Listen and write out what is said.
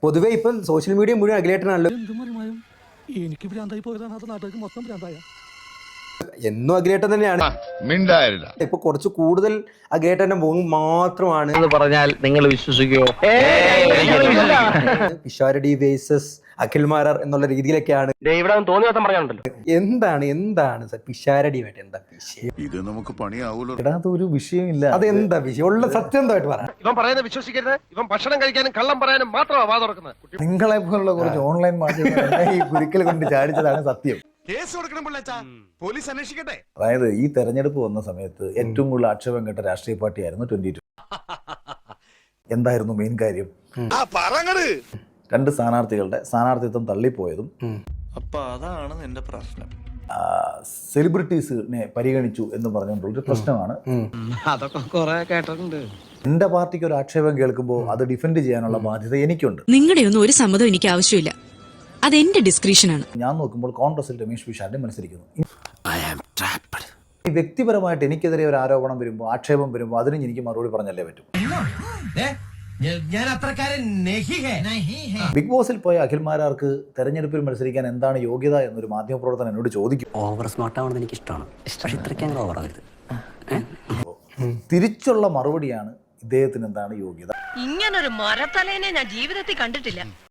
പൊതുവെ ഇപ്പം social media മുഴുവൻ അഖിലേട്ടനാണല്ലോ. എനിക്ക് ഭ്രാന്തായി പോയതാണ്, അത് നാട്ടുകാർക്ക് മൊത്തം ഭ്രാന്തായ. എന്നും അഖിലേട്ടൻ തന്നെയാണ്. ഇപ്പൊ കുറച്ച് കൂടുതൽ അഖിലേട്ടന്റെ മുഖം മാത്രമാണ് പറഞ്ഞാൽ നിങ്ങൾ വിശ്വസിക്കുമോ? പിഷാരടി വേഴ്സസ് അഖിൽമാരാർ എന്നുള്ള രീതിയിലൊക്കെയാണ്. ഇവിടെ തോന്നിയ പറയാനുണ്ടല്ലോ. എന്താണ് സർ പിഷാരടി വേണ്ട എന്താ വിഷയം? ഇത് നമുക്ക് പണിയാവൂലോ. ഒരു വിഷയമില്ല. അതെന്താ വിഷയം? ഉള്ള സത്യമായിട്ട് പറയാം. ഇവൻ പറയുന്നത് വിശ്വസിക്കരുത്. ഇവൻ ഭക്ഷണം കഴിക്കാനും കള്ളം പറയാനും മാത്രമാണ് വാ തുറക്കുന്നത്. നിങ്ങളെ പോലുള്ള കുറച്ച് ഓൺലൈൻ മാധ്യമങ്ങളെ ഈ കുരുക്കൽ കൊണ്ട് ചാടിച്ചതാണ് സത്യം. പോലീസ് അന്വേഷിക്കട്ടെ. അതായത് ഈ തെരഞ്ഞെടുപ്പ് വന്ന സമയത്ത് ഏറ്റവും കൂടുതൽ ആക്ഷേപം കേട്ട രാഷ്ട്രീയ പാർട്ടിയായിരുന്നു 22. എന്തായിരുന്നു മെയിൻ കാര്യം? രണ്ട് സ്ഥാനാർത്ഥികളുടെ സ്ഥാനാർത്ഥിത്വം തള്ളിപ്പോയതും അപ്പൊ അതാണ് എന്റെ പ്രശ്നം. സെലിബ്രിറ്റീസിനെ പരിഗണിച്ചു എന്ന് പറഞ്ഞുകൊണ്ടുള്ളൊരു പ്രശ്നമാണ്. അതൊക്കെ കുറെ കേട്ടിട്ടുണ്ട്. എന്റെ പാർട്ടിക്ക് ഒരു ആക്ഷേപം കേൾക്കുമ്പോൾ അത് ഡിഫെൻഡ് ചെയ്യാനുള്ള ബാധ്യത എനിക്കുണ്ട്. നിങ്ങളുടെ ഒന്നും ഒരു സമ്മതം എനിക്ക് ആവശ്യമില്ല. അതെന്റെ ഡിസ്ക്രിപ്ഷനാണ്. ഞാൻ നോക്കുമ്പോൾ കോൺഗ്രസിൽ രമേശ് പിഷാരടി മത്സരിക്കുന്നു. ഈ വ്യക്തിപരമായിട്ട് എനിക്കെതിരെ ഒരു ആരോപണം വരുമ്പോൾ, ആക്ഷേപം വരുമ്പോൾ അതിനും എനിക്ക് മറുപടി പറഞ്ഞല്ലേ പറ്റും. ബിഗ് ബോസിൽ പോയ അഖിൽമാരാർക്ക് തെരഞ്ഞെടുപ്പിൽ മത്സരിക്കാൻ എന്താണ് യോഗ്യത എന്നൊരു മാധ്യമപ്രവർത്തകൻ എന്നോട് ചോദിക്കും. ഓവർ സ്മാർട്ട് ആവണമെന്ന് എനിക്ക് ഇഷ്ടമാണ്. ഇത്രയ്ക്ക് ഓവർ ആവരുത്. തിരിച്ചുള്ള മറുപടിയാണ് ഇദ്ദേഹത്തിന് എന്താണ് യോഗ്യത. ഇങ്ങനൊരു മരത്തലേനെ ഞാൻ ജീവിതത്തിൽ കണ്ടിട്ടില്ല.